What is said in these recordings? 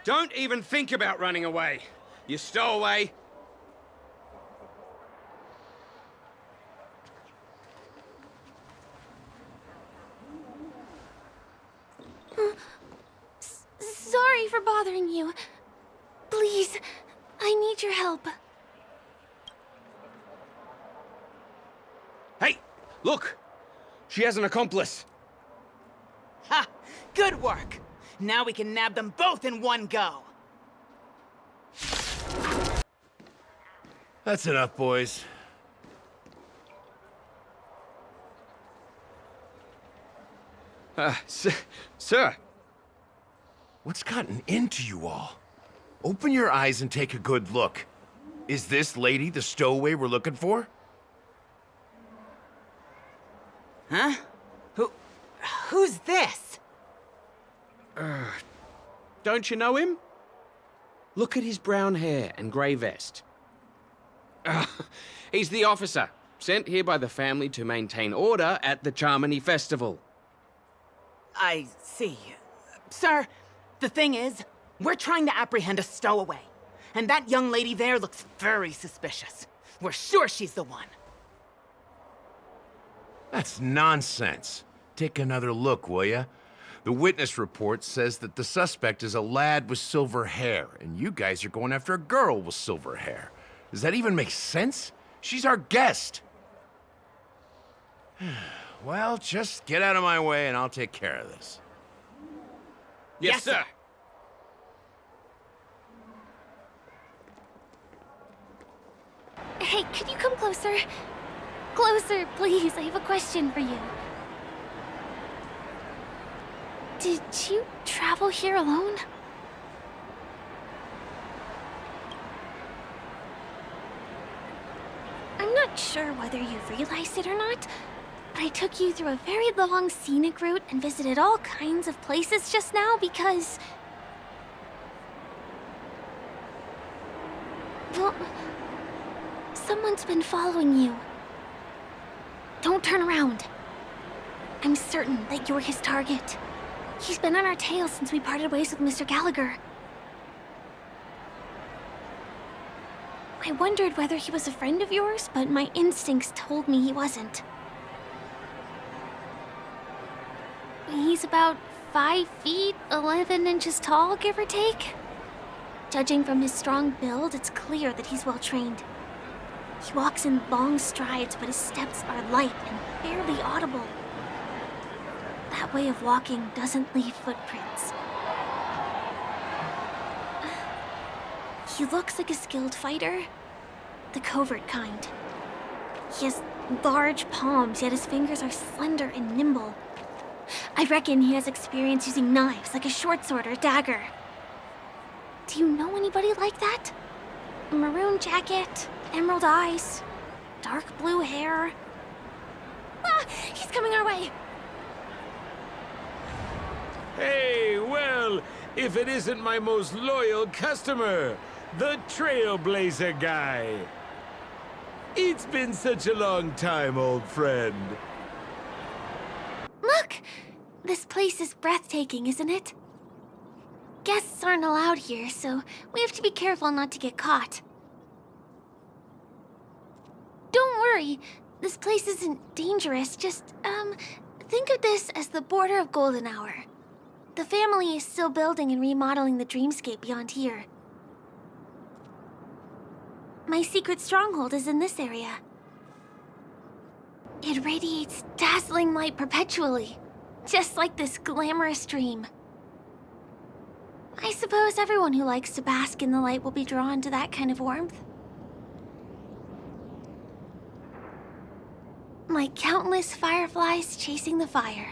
Don't even think about running away. You stowaway. Sorry for bothering you. Please, I need your help. Hey, look! She has an accomplice. Ha! Good work! Now we can nab them both in one go. That's enough, boys. Sir. What's gotten into you all? Open your eyes and take a good look. Is this lady the stowaway we're looking for? Huh? Who's this? Don't you know him? Look at his brown hair and grey vest. He's the officer, sent here by the family to maintain order at the Charmony Festival. I see. Sir, the thing is, we're trying to apprehend a stowaway. And that young lady there looks very suspicious. We're sure she's the one. That's nonsense. Take another look, will ya? The witness report says that the suspect is a lad with silver hair, and you guys are going after a girl with silver hair. Does that even make sense? She's our guest. Well, just get out of my way and I'll take care of this. Yes, sir. Hey, could you come closer? Closer, please. I have a question for you. Did you travel here alone? I'm not sure whether you realized it or not, but I took you through a very long scenic route and visited all kinds of places just now because... well, someone's been following you. Don't turn around. I'm certain that you're his target. He's been on our tail since we parted ways with Mr. Gallagher. I wondered whether he was a friend of yours, but my instincts told me he wasn't. He's about 5 feet, 11 inches tall, give or take. Judging from his strong build, it's clear that he's well trained. He walks in long strides, but his steps are light and barely audible. That way of walking doesn't leave footprints. He looks like a skilled fighter, the covert kind. He has large palms, yet his fingers are slender and nimble. I reckon he has experience using knives, like a short sword or a dagger. Do you know anybody like that? A maroon jacket, emerald eyes, dark blue hair. Ah, he's coming our way. Hey, well, if it isn't my most loyal customer, the Trailblazer guy. It's been such a long time, old friend. Look! This place is breathtaking, isn't it? Guests aren't allowed here, so we have to be careful not to get caught. Don't worry, this place isn't dangerous, just, think of this as the border of Golden Hour. The family is still building and remodeling the dreamscape beyond here. My secret stronghold is in this area. It radiates dazzling light perpetually, just like this glamorous dream. I suppose everyone who likes to bask in the light will be drawn to that kind of warmth. Like countless fireflies chasing the fire.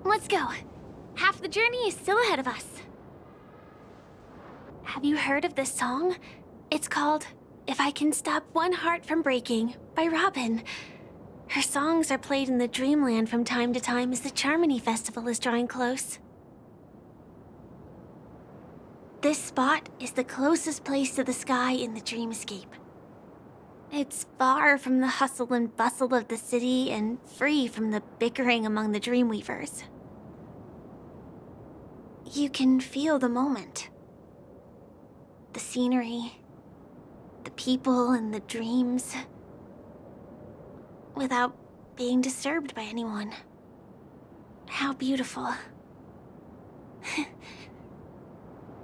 Let's go. Half the journey is still ahead of us. Have you heard of this song? It's called If I Can Stop One Heart From Breaking by Robin. Her songs are played in the Dreamland from time to time as the Charmony Festival is drawing close. This spot is the closest place to the sky in the dreamscape. It's far from the hustle and bustle of the city and free from the bickering among the Dreamweavers. you can feel the moment. The scenery, the people, and the dreams, without being disturbed by anyone. How beautiful.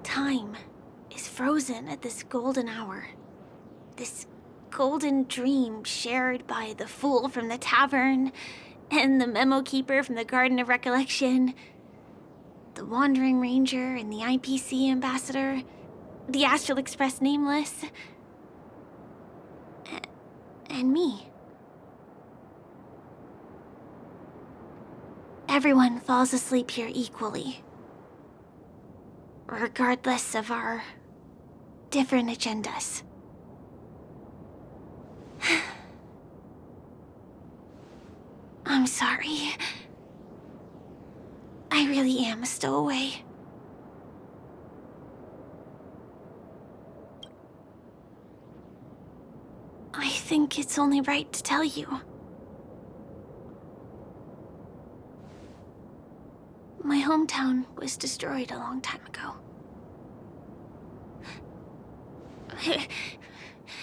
Time is frozen at this golden hour. This golden dream shared by the fool from the tavern, and the memo keeper from the Garden of Recollection, the Wandering Ranger and the IPC ambassador, the Astral Express Nameless, and me. Everyone falls asleep here equally, regardless of our different agendas. I'm sorry. I really am a stowaway. I think it's only right to tell you. My hometown was destroyed a long time ago.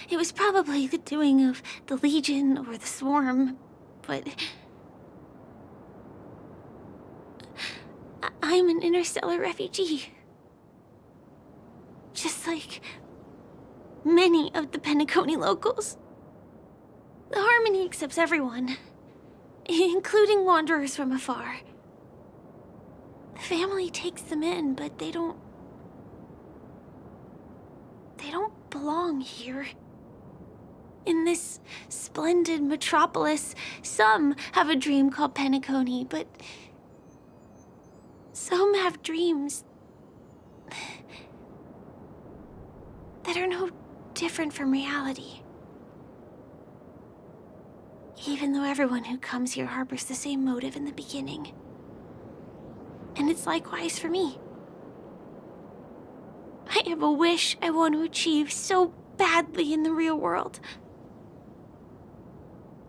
It was probably the doing of the Legion or the Swarm, but I'm an interstellar refugee. Just like many of the Penacony locals. The Harmony accepts everyone, including wanderers from afar. The family takes them in, but they don't belong here. In this splendid metropolis, some have a dream called Penacony, but some have dreams that are no different from reality. Even though everyone who comes here harbors the same motive in the beginning. And it's likewise for me. I have a wish I want to achieve so badly in the real world.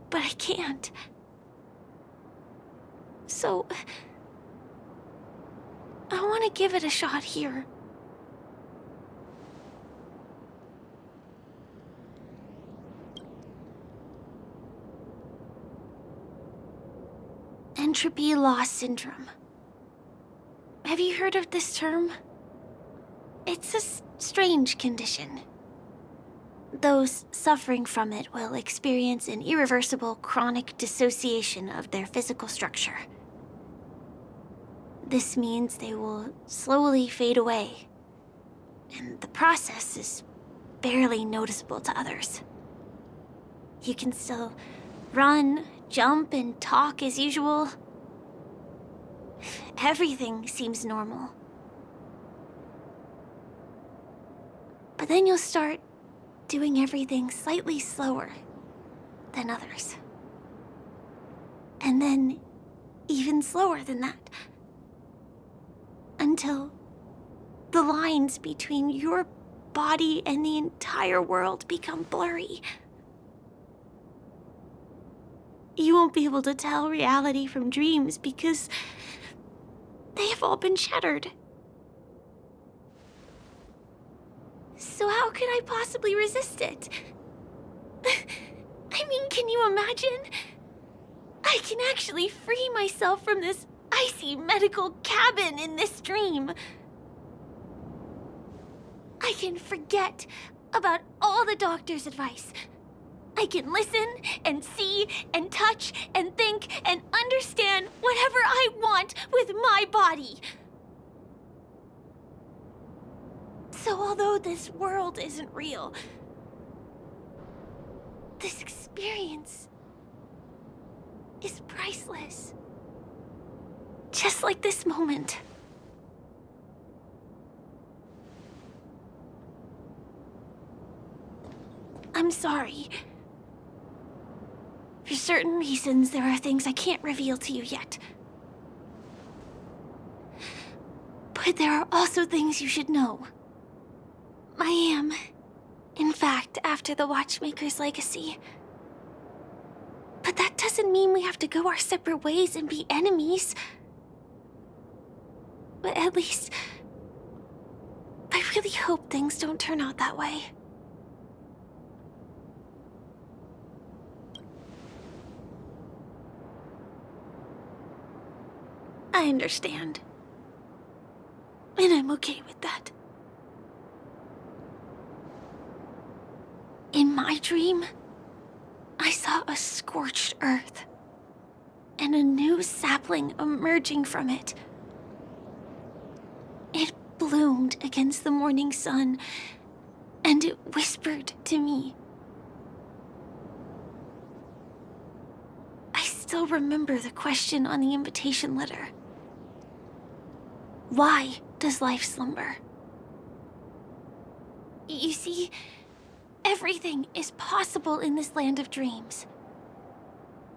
But I can't. So I want to give it a shot here. Entropy loss syndrome. Have you heard of this term? It's a strange condition. Those suffering from it will experience an irreversible chronic dissociation of their physical structure. This means they will slowly fade away, and the process is barely noticeable to others. You can still run, jump, and talk as usual. Everything seems normal. But then you'll start doing everything slightly slower than others. And then even slower than that. Until the lines between your body and the entire world become blurry. You won't be able to tell reality from dreams because they have all been shattered. So how could I possibly resist it? I mean, can you imagine? I can actually free myself from this icy medical cabin in this dream. I can forget about all the doctor's advice. I can listen and see and touch and think and understand whatever I want with my body. So although this world isn't real, this experience is priceless. Just like this moment. I'm sorry. For certain reasons, there are things I can't reveal to you yet. But there are also things you should know. I am, in fact, after the Watchmaker's legacy. But that doesn't mean we have to go our separate ways and be enemies. But at least... I really hope things don't turn out that way. I understand. And I'm okay with that. In my dream, I saw a scorched earth, and a new sapling emerging from it. It bloomed against the morning sun, and it whispered to me. I still remember the question on the invitation letter. Why does life slumber? You see, everything is possible in this land of dreams.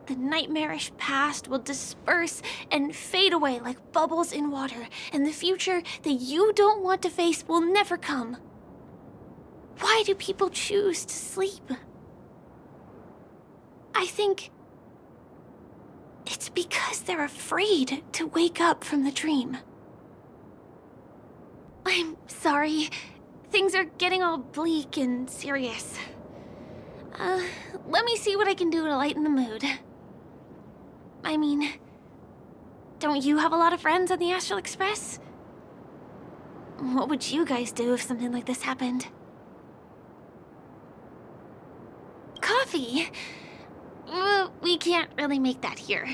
The nightmarish past will disperse and fade away like bubbles in water, and the future that you don't want to face will never come. Why do people choose to sleep? I think it's because they're afraid to wake up from the dream. I'm sorry. Things are getting all bleak and serious. Let me see what I can do to lighten the mood. I mean, don't you have a lot of friends on the Astral Express? What would you guys do if something like this happened? Coffee? We can't really make that here.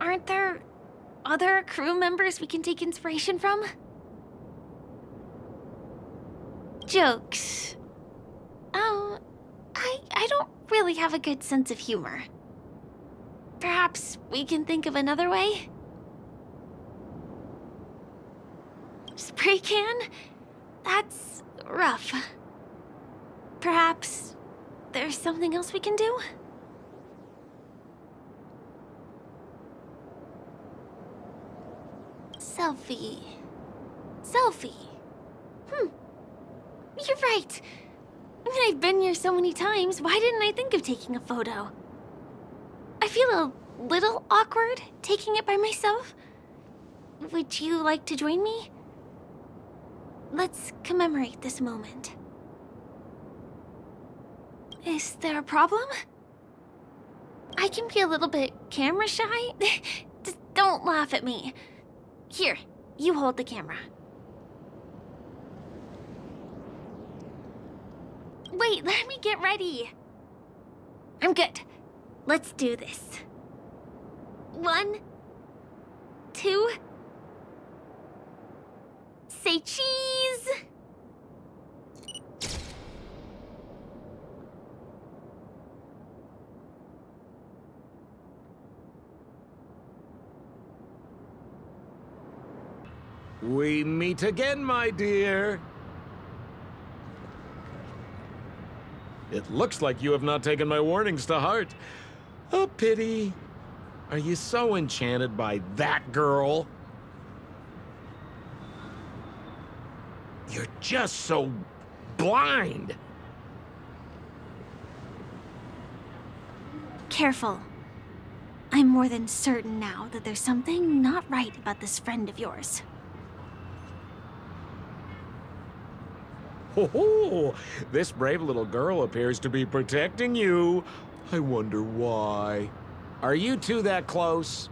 Aren't there other crew members we can take inspiration from? Jokes. Oh, I don't really have a good sense of humor. Perhaps we can think of another way? Spray can? That's rough. Perhaps there's something else we can do? Selfie. You're right. I mean, I've been here so many times. Why didn't I think of taking a photo? I feel a little awkward taking it by myself. Would you like to join me? Let's commemorate this moment. Is there a problem? I can be a little bit camera shy. Just don't laugh at me. Here, you hold the camera. Wait, let me get ready. I'm good. Let's do this. 1, 2. Say cheese! We meet again, my dear. It looks like you have not taken my warnings to heart. A pity. Are you so enchanted by that girl? You're just so blind. Careful. I'm more than certain now that there's something not right about this friend of yours. Ho ho! This brave little girl appears to be protecting you. I wonder why. Are you two that close?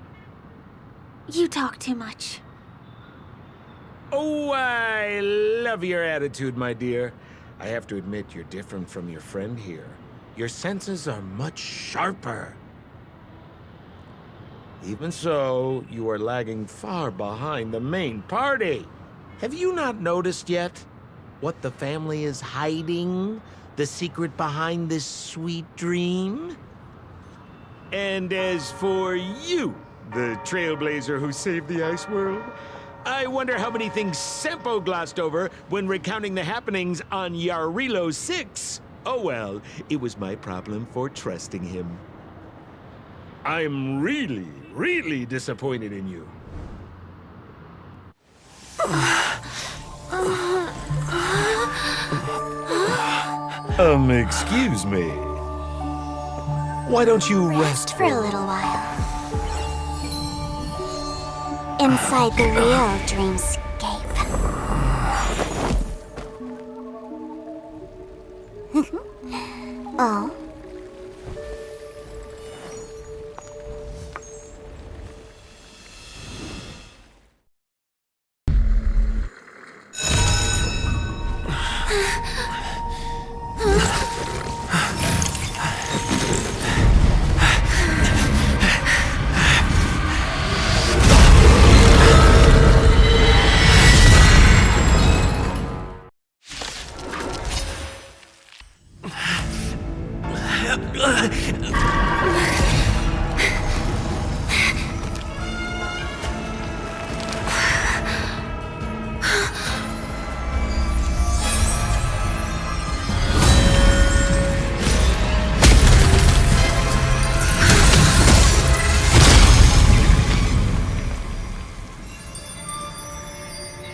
You talk too much. Oh, I love your attitude, my dear. I have to admit you're different from your friend here. Your senses are much sharper. Even so, you are lagging far behind the main party. Have you not noticed yet what the family is hiding? The secret behind this sweet dream? And as for you, the trailblazer who saved the ice world, I wonder how many things Sempo glossed over when recounting the happenings on Yarilo 6. Oh well, it was my problem for trusting him. I'm really disappointed in you. Excuse me. Why don't you rest For a little while. In inside the real dreamscape. Oh?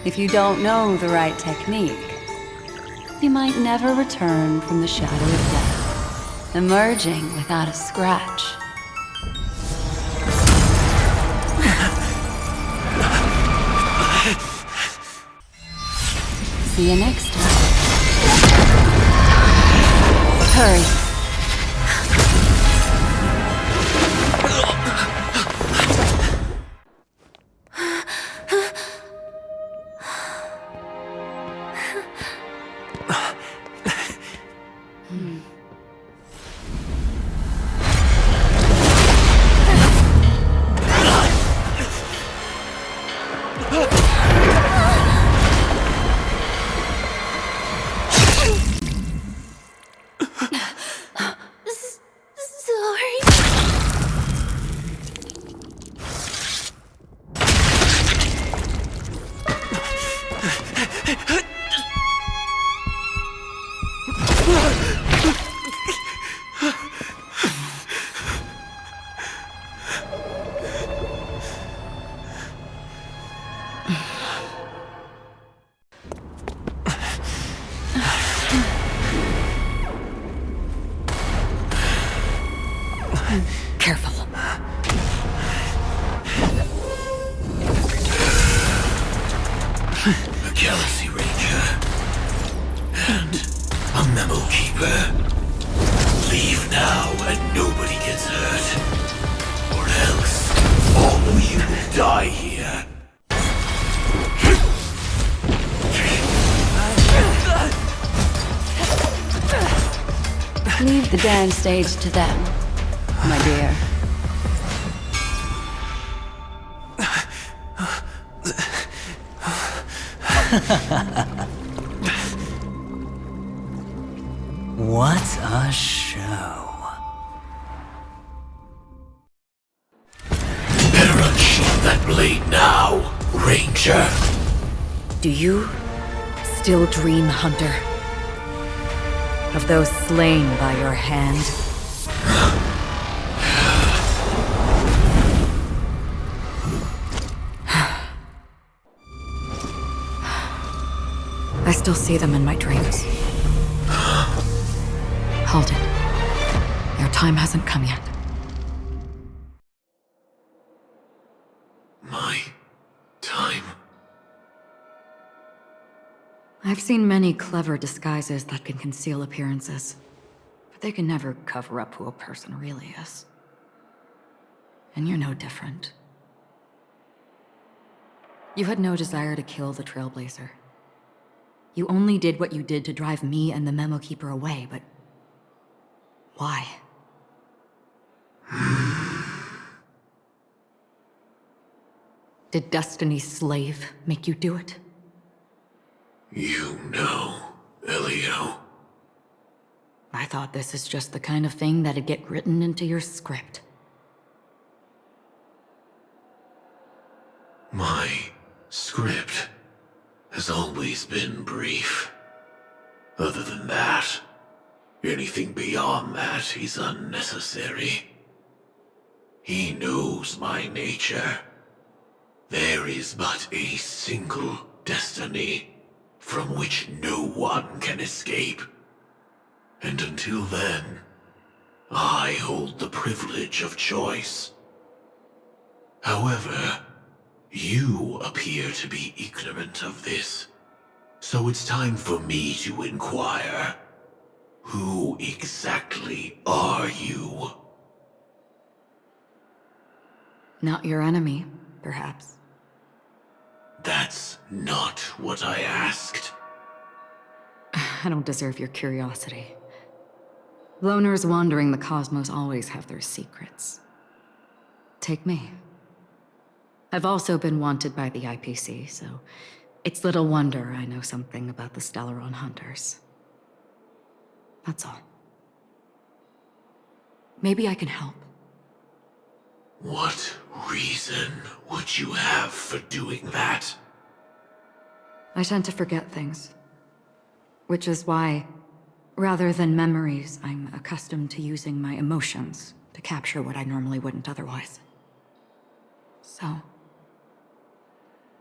If you don't know the right technique, you might never return from the shadow of death, emerging without a scratch. See you next time. Hurry. Careful. A Galaxy Ranger and a Memo Keeper. Leave now and nobody gets hurt. Or else, all of you will die here. Leave the dance stage to them, my dear. What a show. Better unsheath that blade now, Ranger. Do you still dream, Hunter? Of those slain by your hand? I still see them in my dreams. Hold it. Your time hasn't come yet. My time. I've seen many clever disguises that can conceal appearances, but they can never cover up who a person really is. And you're no different. You had no desire to kill the Trailblazer. You only did what you did to drive me and the Memo Keeper away, but why? Did Destiny's slave make you do it? You know, Elio. I thought this is just the kind of thing that'd get written into your script. My script has always been brief. Other than that, anything beyond that is unnecessary. He knows my nature. There is but a single destiny from which no one can escape. And until then, I hold the privilege of choice. However, You appear to be ignorant of this. So it's time for me to inquire. Who exactly are you? Not your enemy, perhaps. That's not what I asked. I don't deserve your curiosity. Loners wandering the cosmos always have their secrets. Take me. I've also been wanted by the IPC, so it's little wonder I know something about the Stellaron Hunters. That's all. Maybe I can help. What reason would you have for doing that? I tend to forget things. Which is why, rather than memories, I'm accustomed to using my emotions to capture what I normally wouldn't otherwise. So,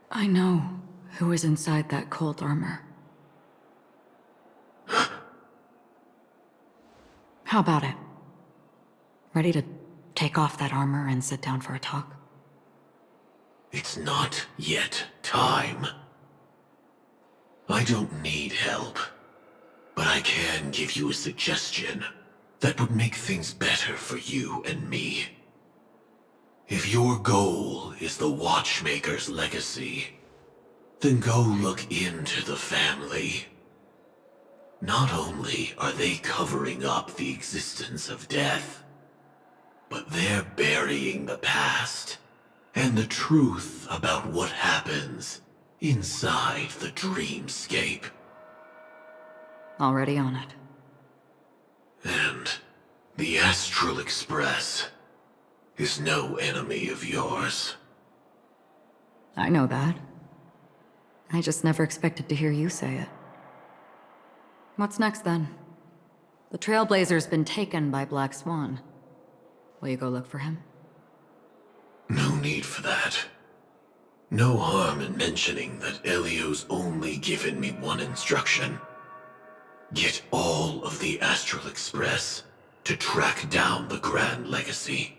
I know who is inside that cold armor. How about it? Ready to take off that armor and sit down for a talk? It's not yet time. I don't need help, but I can give you a suggestion that would make things better for you and me. If your goal is the Watchmaker's legacy, then go look into the family. Not only are they covering up the existence of death, but they're burying the past and the truth about what happens inside the dreamscape. Already on it. And the Astral Express is no enemy of yours. I know that. I just never expected to hear you say it. What's next, then? The Trailblazer's been taken by Black Swan. Will you go look for him? No need for that. No harm in mentioning that Elio's only given me one instruction. Get all of the Astral Express to track down the Grand Legacy.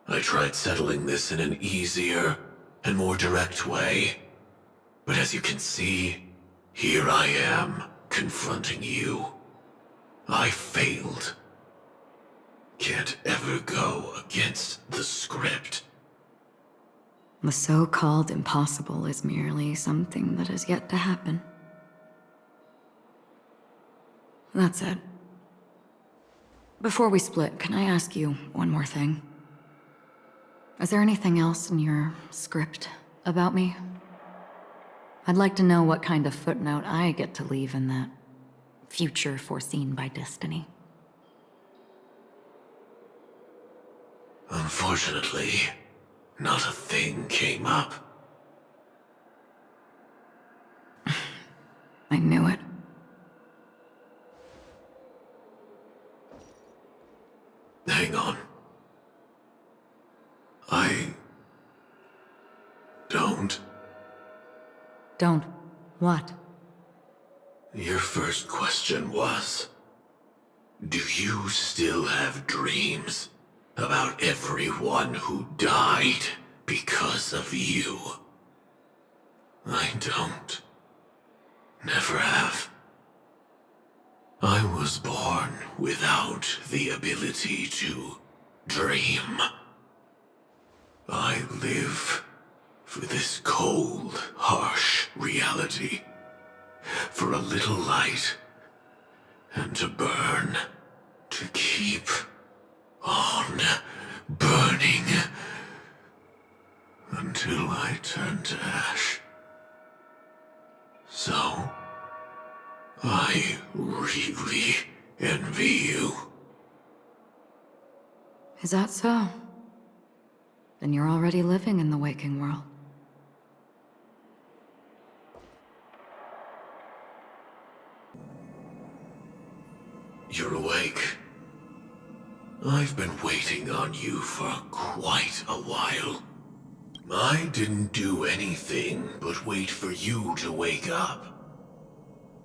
I tried settling this in an easier and more direct way, but as you can see, here I am, confronting you. I failed. Can't ever go against the script. The so-called impossible is merely something that has yet to happen. That's it. Before we split, can I ask you one more thing? Is there anything else in your script about me? I'd like to know what kind of footnote I get to leave in that future foreseen by destiny. Unfortunately, not a thing came up. I knew it. Hang on. I don't. Don't. What? Your first question was, do you still have dreams about everyone who died because of you? I don't. Never have. I was born without the ability to dream. I live for this cold, harsh reality. For a little light, and to burn, to keep on burning, until I turn to ash. So, I really envy you. Is that so? Then you're already living in the waking world. You're awake. I've been waiting on you for quite a while. I didn't do anything but wait for you to wake up.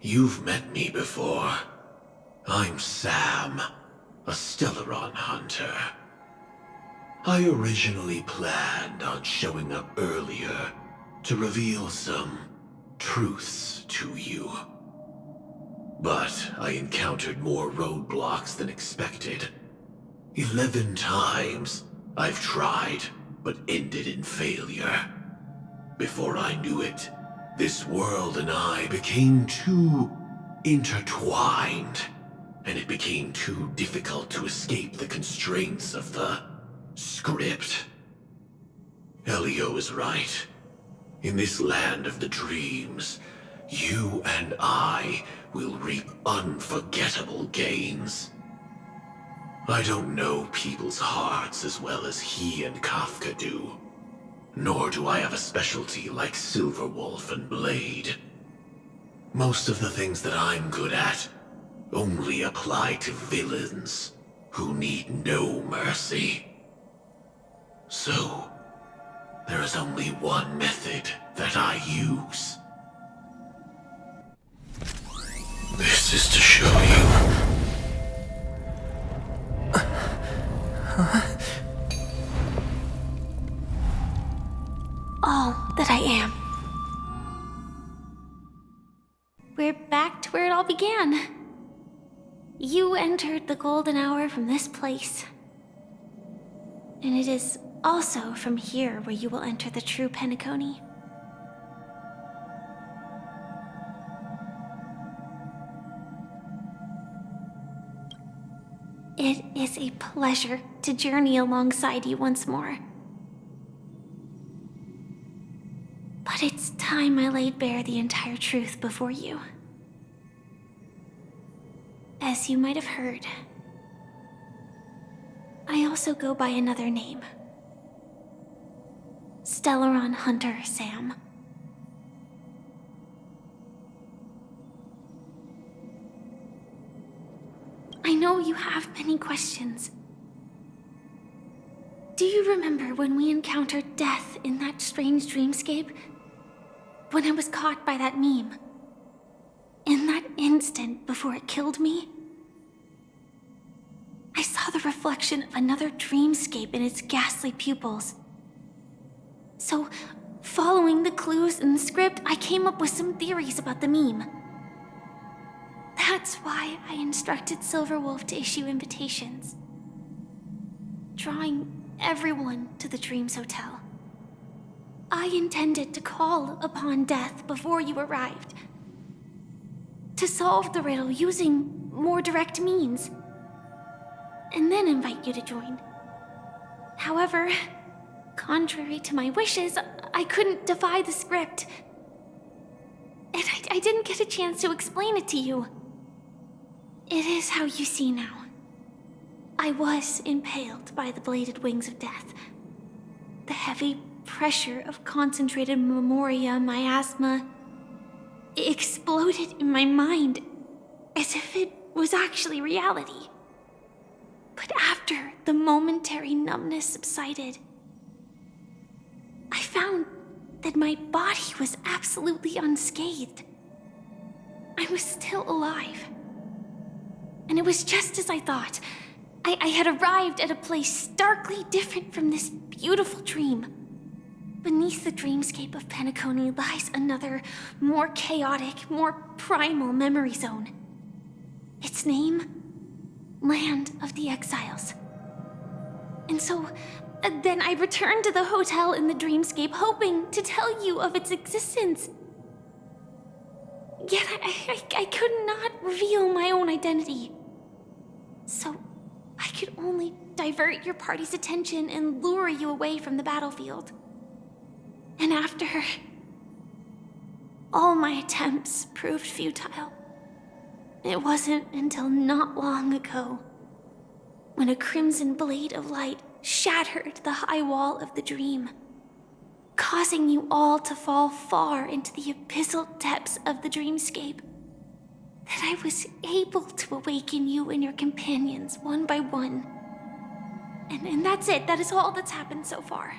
You've met me before. I'm Sam, a Stellaron hunter. I originally planned on showing up earlier to reveal some truths to you. But I encountered more roadblocks than expected. 11 times I've tried, but ended in failure. Before I knew it, this world and I became too intertwined, and it became too difficult to escape the constraints of the script. Elio is right. In this land of the dreams, you and I will reap unforgettable gains. I don't know people's hearts as well as he and Kafka do. Nor do I have a specialty like Silverwolf and Blade. Most of the things that I'm good at only apply to villains who need no mercy. So, there is only one method that I use. This is to show you. All that I am. We're back to where it all began. You entered the golden hour from this place. And it is also from here where you will enter the true Penacony. It is a pleasure to journey alongside you once more. But it's time I laid bare the entire truth before you. As you might have heard, I also go by another name. Stellaron Hunter Sam. I know you have many questions. Do you remember when we encountered death in that strange dreamscape? When I was caught by that meme? In that instant before it killed me? I saw the reflection of another dreamscape in its ghastly pupils. So, following the clues in the script, I came up with some theories about the meme. That's why I instructed Silverwolf to issue invitations, drawing everyone to the Dreams Hotel. I intended to call upon death before you arrived, to solve the riddle using more direct means, and then invite you to join. However, contrary to my wishes, I couldn't defy the script, and I didn't get a chance to explain it to you. It is how you see now. I was impaled by the bladed wings of death. The heavy pressure of concentrated memoria miasma exploded in my mind as if it was actually reality. But after the momentary numbness subsided, I found that my body was absolutely unscathed. I was still alive. And it was just as I thought. I had arrived at a place starkly different from this beautiful dream. Beneath the dreamscape of Penacony lies another, more chaotic, more primal memory zone. Its name? Land of the Exiles. And so, then I returned to the hotel in the dreamscape, hoping to tell you of its existence. Yet I could not reveal my own identity. So, I could only divert your party's attention and lure you away from the battlefield. And after all my attempts proved futile, it wasn't until not long ago when a crimson blade of light shattered the high wall of the dream, causing you all to fall far into the abyssal depths of the dreamscape, that I was able to awaken you and your companions one by one. And that's it. That is all that's happened so far.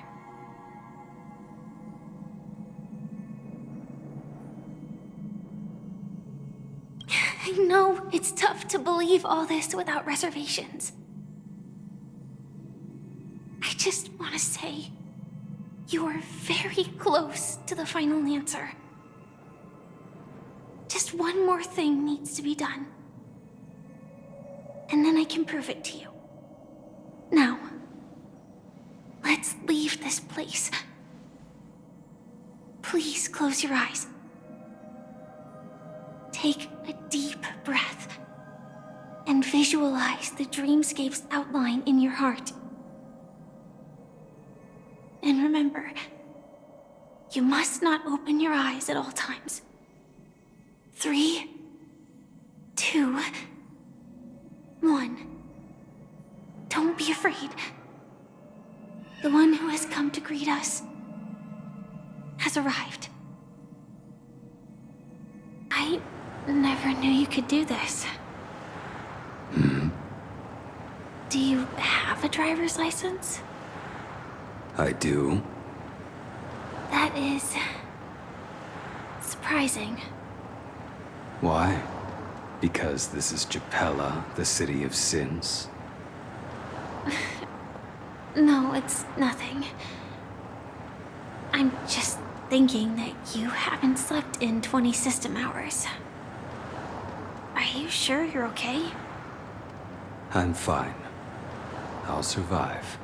I know it's tough to believe all this without reservations. I just must say, you are very close to the final answer. Just one more thing needs to be done. And then I can prove it to you. Now, let's leave this place. Please close your eyes. Take a deep breath and visualize the dreamscape's outline in your heart. And remember, you must not open your eyes at all times. 3, 2, 1. Don't be afraid. The one who has come to greet us has arrived. I never knew you could do this. Do you have a driver's license? I do. That is surprising. Why? Because this is Japella, the city of sins? No, it's nothing. I'm just thinking that you haven't slept in 20 system hours. Are you sure you're okay? I'm fine. I'll survive.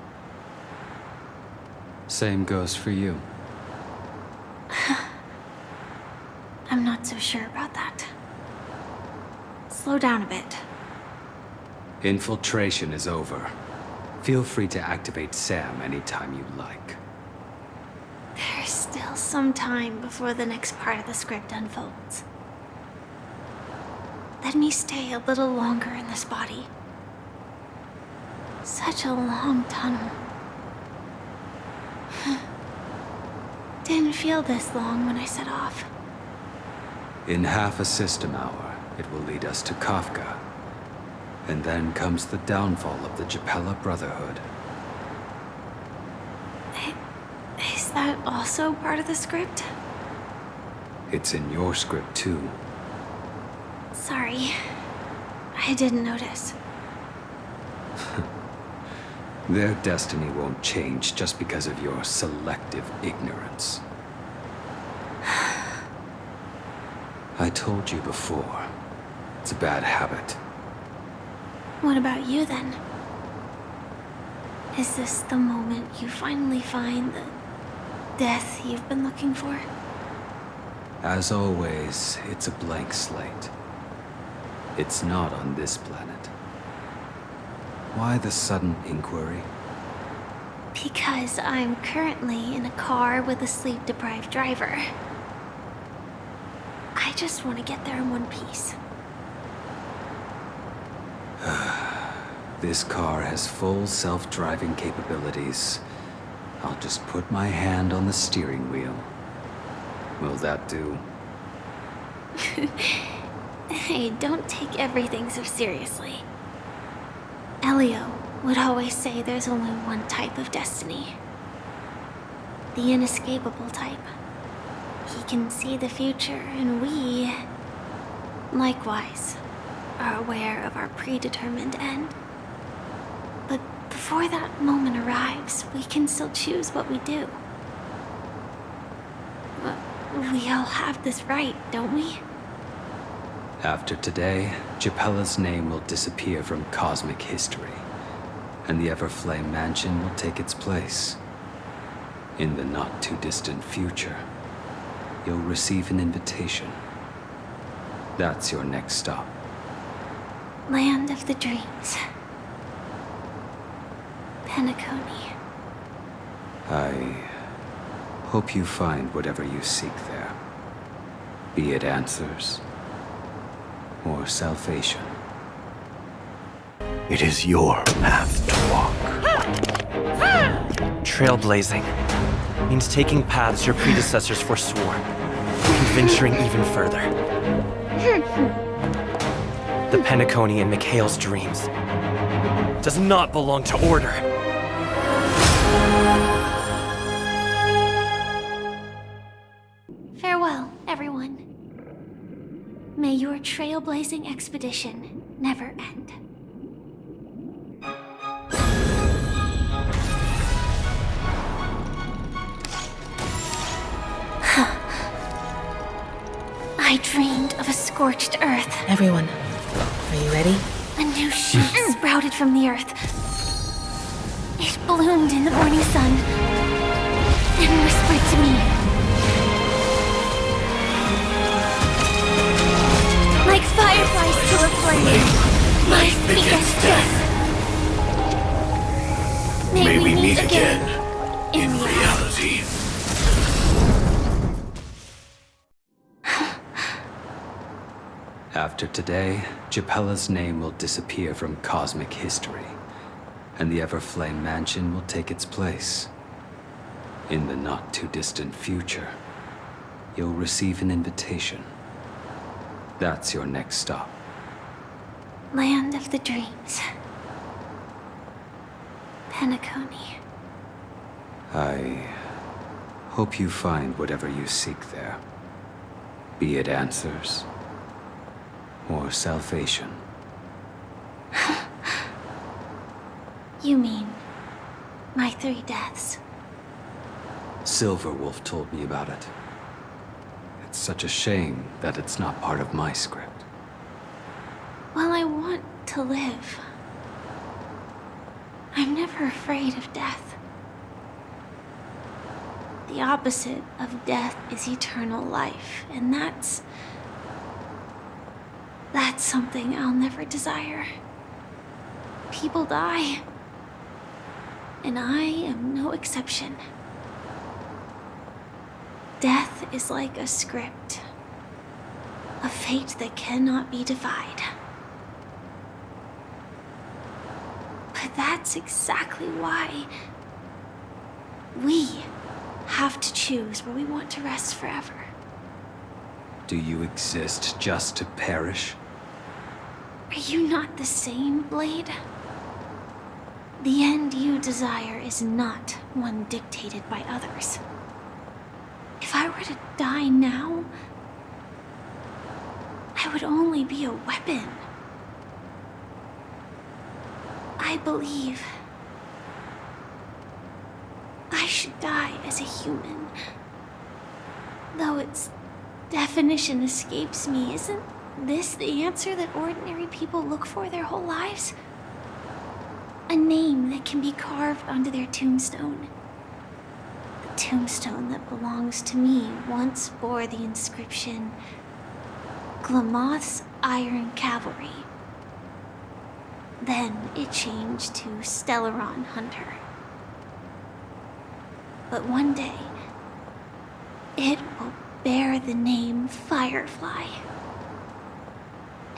Same goes for you. I'm not so sure about that. Slow down a bit. Infiltration is over. Feel free to activate Sam anytime you like. There's still some time before the next part of the script unfolds. Let me stay a little longer in this body. Such a long tunnel. Didn't feel this long when I set off. In half a system hour, it will lead us to Kafka. And then comes the downfall of the Japella Brotherhood. Is that also part of the script? It's in your script too. Sorry. I didn't notice. Their destiny won't change just because of your selective ignorance. I told you before, it's a bad habit. What about you then? Is this the moment you finally find the death you've been looking for? As always, it's a blank slate. It's not on this planet. Why the sudden inquiry? Because I'm currently in a car with a sleep-deprived driver. I just want to get there in one piece. This car has full self-driving capabilities. I'll just put my hand on the steering wheel. Will that do? Hey, don't take everything so seriously. Elio would always say there's only one type of destiny. The inescapable type. He can see the future, and we, likewise, are aware of our predetermined end. But before that moment arrives, we can still choose what we do. We all have this right, don't we? After today, Japella's name will disappear from cosmic history, and the Everflame Mansion will take its place. In the not-too-distant future, you'll receive an invitation. That's your next stop. Land of the Dreams. Penacony. I hope you find whatever you seek there. Be it answers or salvation. It is your path to walk. Trailblazing means taking paths your predecessors forswore, and venturing even further. The Penacony in Mikhail's dreams does not belong to Order. Farewell, everyone. May your trailblazing expedition never end. I dreamed of a scorched earth. Everyone, are you ready? A new shoot sprouted from the earth. It bloomed in the morning sun and whispered to me. Like fireflies to a flame, life begets death. May we meet again in reality. After today, Japella's name will disappear from cosmic history, and the Everflame Mansion will take its place. In the not-too-distant future, you'll receive an invitation. That's your next stop. Land of the dreams. Penacony. I hope you find whatever you seek there. Be it answers or salvation. You mean my 3 deaths? Silverwolf told me about it. It's such a shame that it's not part of my script. Well, I want to live. I'm never afraid of death. The opposite of death is eternal life, and that's something I'll never desire. People die, and I am no exception. Death is like a script, a fate that cannot be defied. But that's exactly why we have to choose where we want to rest forever. Do you exist just to perish? Are you not the same, Blade? The end you desire is not one dictated by others. If I were to die now, I would only be a weapon. I believe I should die as a human. Though its definition escapes me, isn't this the answer that ordinary people look for their whole lives? A name that can be carved onto their tombstone. The tombstone that belongs to me once bore the inscription, Glamoth's Iron Cavalry. Then it changed to Stellaron Hunter. But one day, it will bear the name Firefly.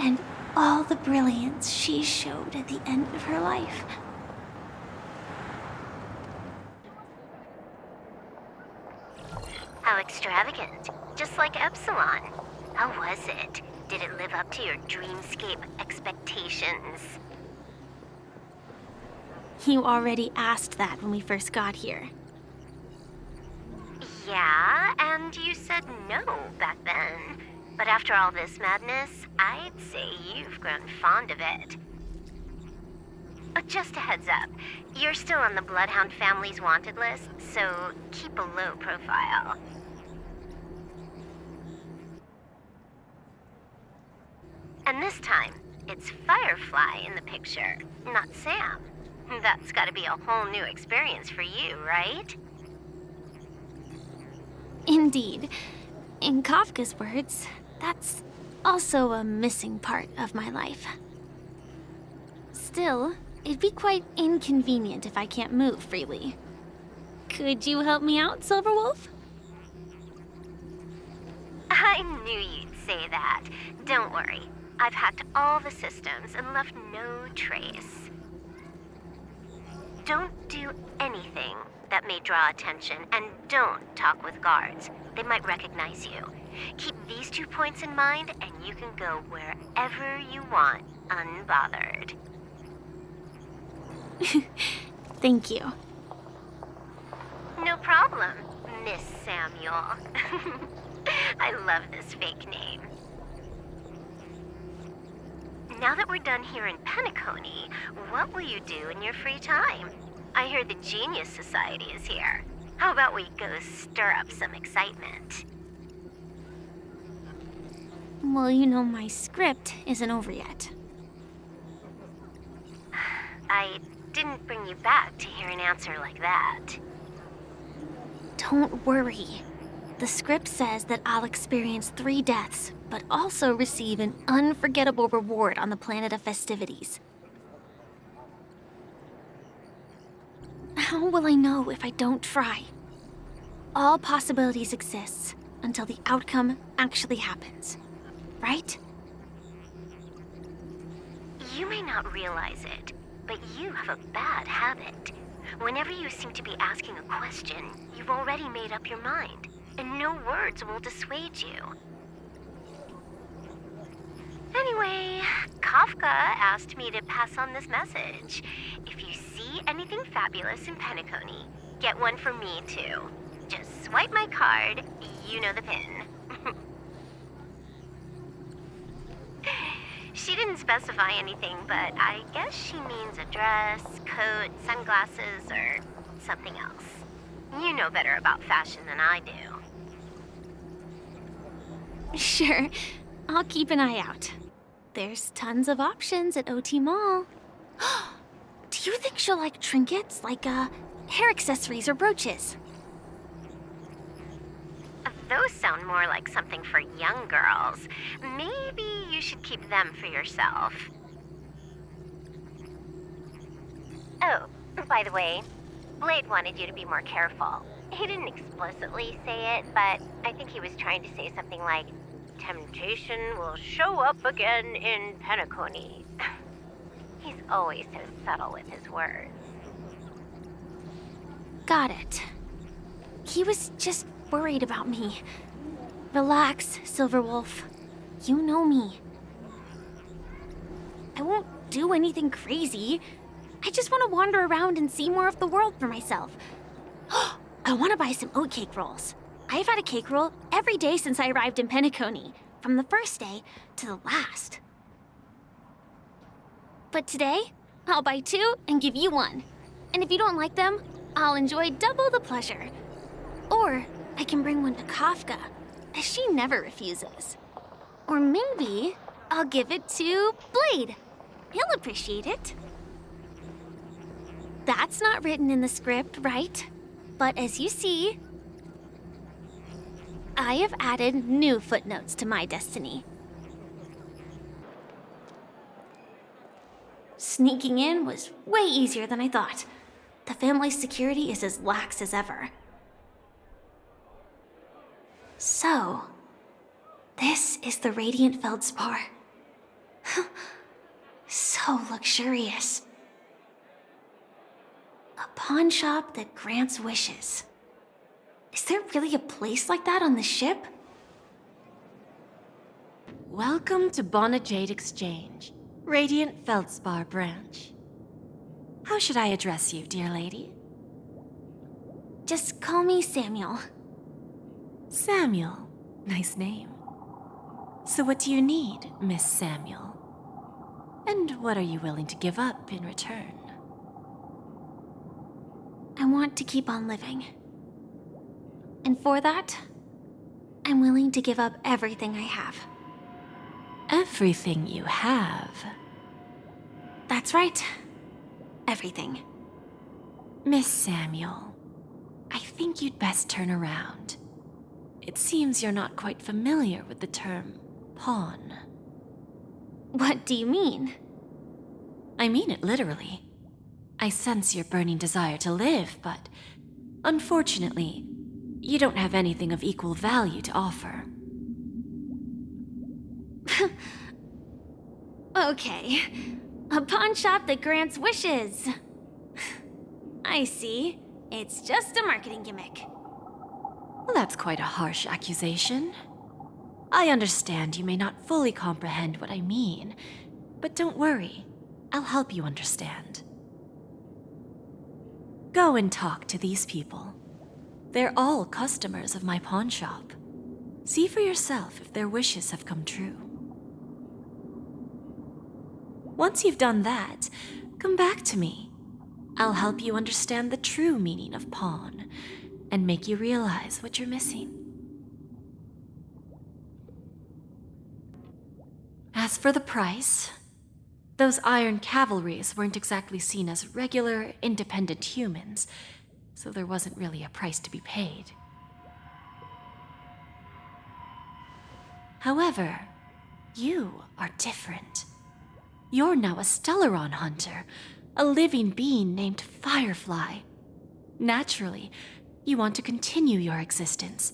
And all the brilliance she showed at the end of her life. How extravagant. Just like Epsilon. How was it? Did it live up to your dreamscape expectations? You already asked that when we first got here. Yeah, and you said no back then. But after all this madness, I'd say you've grown fond of it. Just a heads up, you're still on the Bloodhound family's wanted list, so keep a low profile. And this time, it's Firefly in the picture, not Sam. That's gotta be a whole new experience for you, right? Indeed. In Kafka's words, that's also a missing part of my life. Still, it'd be quite inconvenient if I can't move freely. Could you help me out, Silverwolf? I knew you'd say that. Don't worry. I've hacked all the systems and left no trace. Don't do anything that may draw attention, and don't talk with guards. They might recognize you. Keep these 2 points in mind, and you can go wherever you want, unbothered. Thank you. No problem, Miss Samuel. I love this fake name. Now that we're done here in Penacony, what will you do in your free time? I hear the Genius Society is here. How about we go stir up some excitement? Well, you know, my script isn't over yet. I didn't bring you back to hear an answer like that. Don't worry. The script says that I'll experience 3 deaths, but also receive an unforgettable reward on the planet of festivities. How will I know if I don't try? All possibilities exist until the outcome actually happens, right? You may not realize it, but you have a bad habit. Whenever you seem to be asking a question, you've already made up your mind, and no words will dissuade you. Anyway, Kafka asked me to pass on this message. If you see anything fabulous in Penacony, get one for me too. Just swipe my card, you know the pin. She didn't specify anything, but I guess she means a dress, coat, sunglasses, or something else. You know better about fashion than I do. Sure, I'll keep an eye out. There's tons of options at OT Mall. Do you think she'll like trinkets, like hair accessories or brooches? Those sound more like something for young girls. Maybe you should keep them for yourself. Oh, by the way, Blade wanted you to be more careful. He didn't explicitly say it, but I think he was trying to say something like, temptation will show up again in Penacony. He's always so subtle with his words. Got it. He was just worried about me. Relax, Silverwolf. You know me. I won't do anything crazy. I just want to wander around and see more of the world for myself. I want to buy some oatcake rolls. I've had a cake roll every day since I arrived in Penacony, from the first day to the last. But today, I'll buy 2 and give you 1. And if you don't like them, I'll enjoy double the pleasure. Or I can bring one to Kafka, as she never refuses. Or maybe I'll give it to Blade. He'll appreciate it. That's not written in the script, right? But as you see, I have added new footnotes to my destiny. Sneaking in was way easier than I thought. The family's security is as lax as ever. So, this is the Radiant Feldspar. So luxurious. A pawn shop that grants wishes. Is there really a place like that on the ship? Welcome to Bona Jade Exchange, Radiant Feldspar branch. How should I address you, dear lady? Just call me Samuel. Samuel. Nice name. So what do you need, Miss Samuel? And what are you willing to give up in return? I want to keep on living. And for that, I'm willing to give up everything I have. Everything you have? That's right. Everything. Miss Samuel, I think you'd best turn around. It seems you're not quite familiar with the term pawn. What do you mean? I mean it literally. I sense your burning desire to live, but unfortunately, you don't have anything of equal value to offer. Okay. A pawn shop that grants wishes. I see. It's just a marketing gimmick. Well, that's quite a harsh accusation. I understand you may not fully comprehend what I mean, but don't worry. I'll help you understand. Go and talk to these people. They're all customers of my pawn shop. See for yourself if their wishes have come true. Once you've done that, come back to me. I'll help you understand the true meaning of pawn and make you realize what you're missing. As for the price, those Iron Cavalries weren't exactly seen as regular, independent humans, so there wasn't really a price to be paid. However, you are different. You're now a Stellaron hunter, a living being named Firefly. Naturally, you want to continue your existence,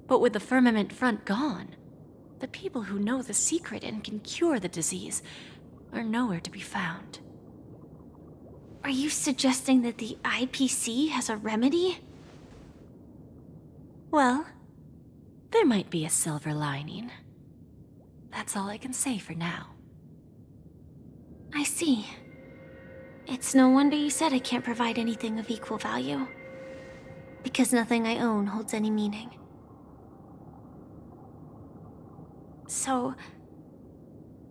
but with the firmament front gone, the people who know the secret and can cure the disease are nowhere to be found. Are you suggesting that the IPC has a remedy? Well, there might be a silver lining. That's all I can say for now. I see. It's no wonder you said I can't provide anything of equal value. Because nothing I own holds any meaning. So,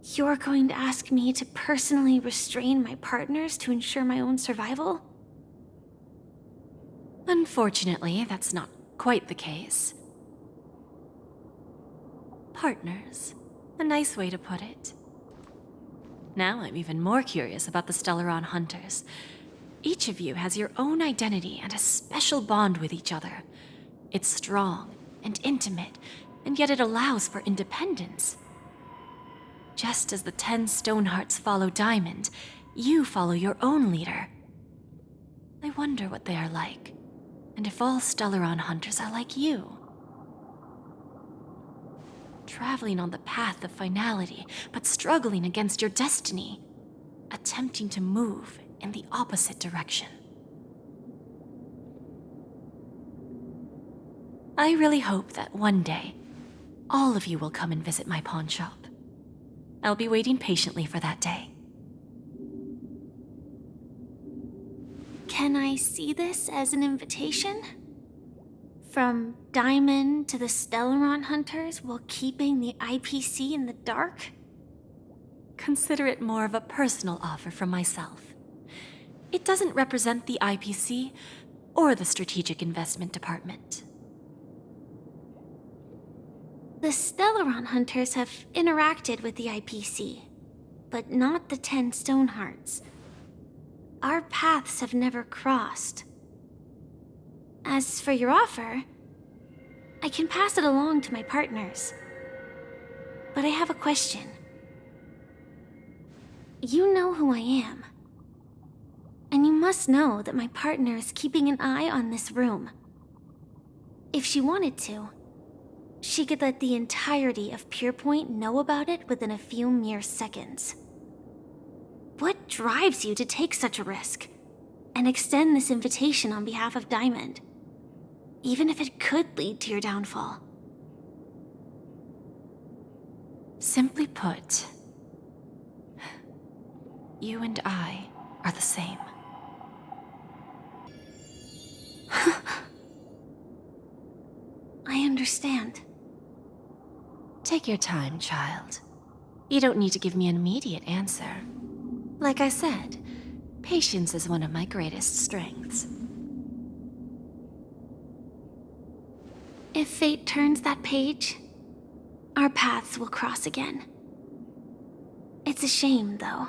you're going to ask me to personally restrain my partners to ensure my own survival? Unfortunately, that's not quite the case. Partners. A nice way to put it. Now I'm even more curious about the Stellaron Hunters. Each of you has your own identity and a special bond with each other. It's strong and intimate, and yet it allows for independence. Just as the 10 Stonehearts follow Diamond, you follow your own leader. I wonder what they are like, and if all Stellaron Hunters are like you. Traveling on the path of finality, but struggling against your destiny. Attempting to move in the opposite direction. I really hope that one day, all of you will come and visit my pawn shop. I'll be waiting patiently for that day. Can I see this as an invitation? From Diamond to the Stellaron Hunters while keeping the IPC in the dark? Consider it more of a personal offer from myself. It doesn't represent the IPC or the Strategic Investment Department. The Stellaron Hunters have interacted with the IPC, but not the 10 Stonehearts. Our paths have never crossed. As for your offer, I can pass it along to my partners. But I have a question. You know who I am. And you must know that my partner is keeping an eye on this room. If she wanted to, she could let the entirety of Purepoint know about it within a few mere seconds. What drives you to take such a risk and extend this invitation on behalf of Diamond? Even if it could lead to your downfall. Simply put, you and I are the same. I understand. Take your time, child. You don't need to give me an immediate answer. Like I said, patience is one of my greatest strengths. If fate turns that page, our paths will cross again. It's a shame, though,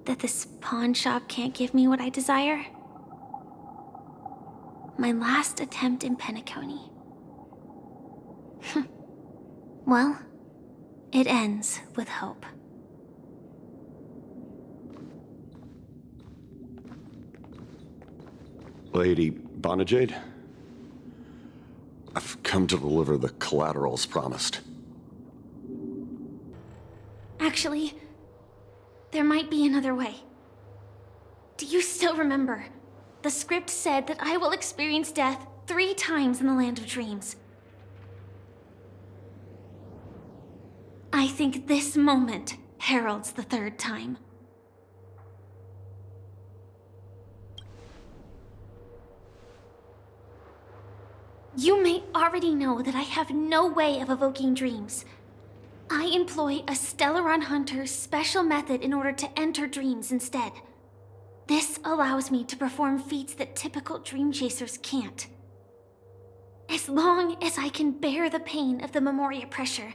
that this pawn shop can't give me what I desire. My last attempt in Penacony. Well, it ends with hope. Lady Bonajade? I've come to deliver the collaterals promised. Actually, there might be another way. Do you still remember? The script said that I will experience death 3 times in the Land of Dreams. I think this moment heralds the 3rd time. You may already know that I have no way of evoking dreams. I employ a Stellaron Hunter's special method in order to enter dreams instead. This allows me to perform feats that typical dream chasers can't. As long as I can bear the pain of the Memoria pressure,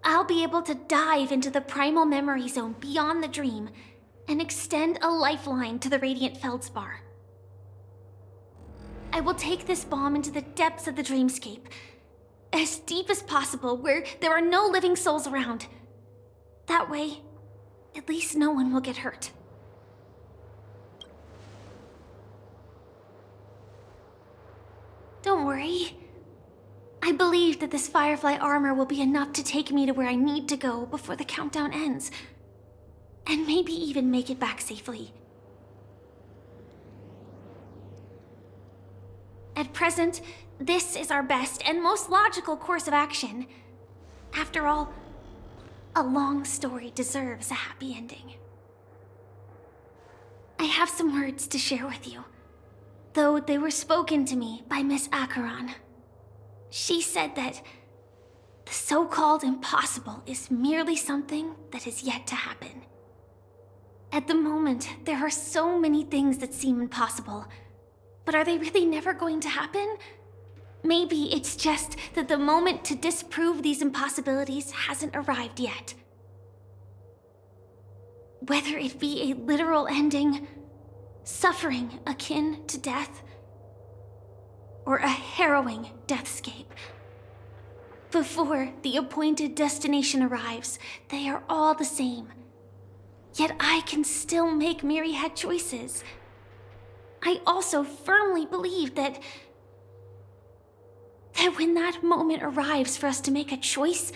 I'll be able to dive into the primal memory zone beyond the dream and extend a lifeline to the radiant feldspar. I will take this bomb into the depths of the dreamscape, as deep as possible, where there are no living souls around. That way, at least no one will get hurt. Don't worry. I believe that this Firefly armor will be enough to take me to where I need to go before the countdown ends. And maybe even make it back safely. At present, this is our best and most logical course of action. After all, a long story deserves a happy ending. I have some words to share with you, though they were spoken to me by Miss Acheron. She said that the so-called impossible is merely something that is yet to happen. At the moment, there are so many things that seem impossible, but are they really never going to happen? Maybe it's just that the moment to disprove these impossibilities hasn't arrived yet. Whether it be a literal ending, suffering akin to death, or a harrowing deathscape. Before the appointed destination arrives, they are all the same. Yet I can still make myriad choices. I also firmly believe that when that moment arrives for us to make a choice,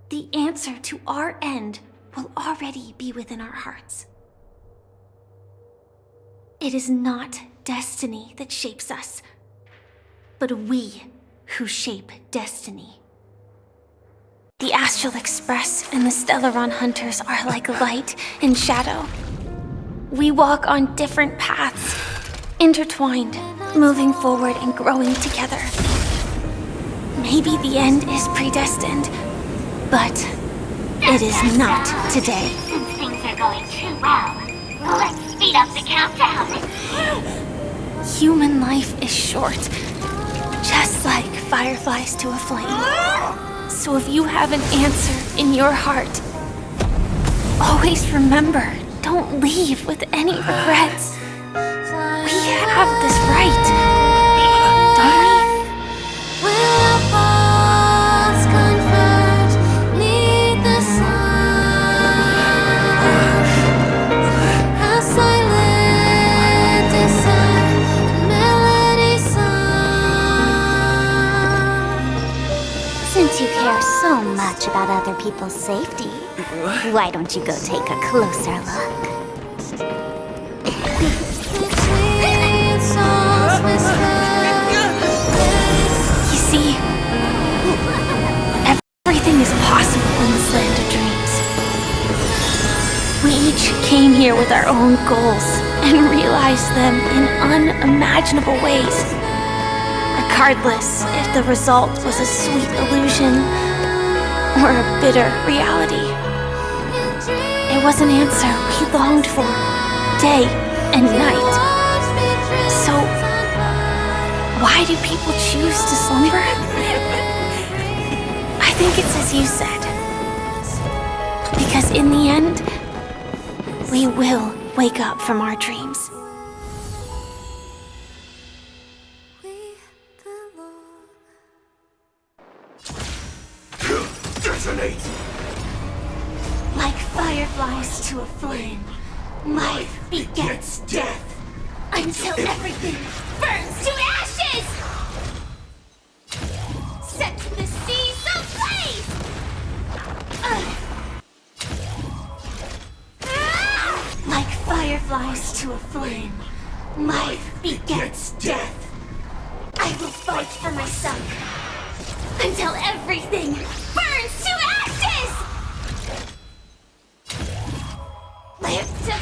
the answer to our end will already be within our hearts. It is not destiny that shapes us, but we who shape destiny. The Astral Express and the Stellaron Hunters are like light and shadow. We walk on different paths, intertwined, moving forward and growing together. Maybe the end is predestined, but it is not today. Since things are going too well, let's speed up the countdown. Human life is short, just like fireflies to a flame. So if you have an answer in your heart, always remember, don't leave with any regrets. We have this right, don't we? Since you care so much about other people's safety, why don't you go take a closer look? You see, everything is possible in this land of dreams. We each came here with our own goals and realized them in unimaginable ways. Regardless if the result was a sweet illusion or a bitter reality. It was an answer we longed for, day and night. So, why do people choose to slumber? I think it's as you said. Because in the end, we will wake up from our dreams. Like fireflies to a flame, life begets death, until everything burns to ashes! Set to the seas ablaze! Like fireflies to a flame, life begets death. I will fight for my son, until everything burns to ashes! Live to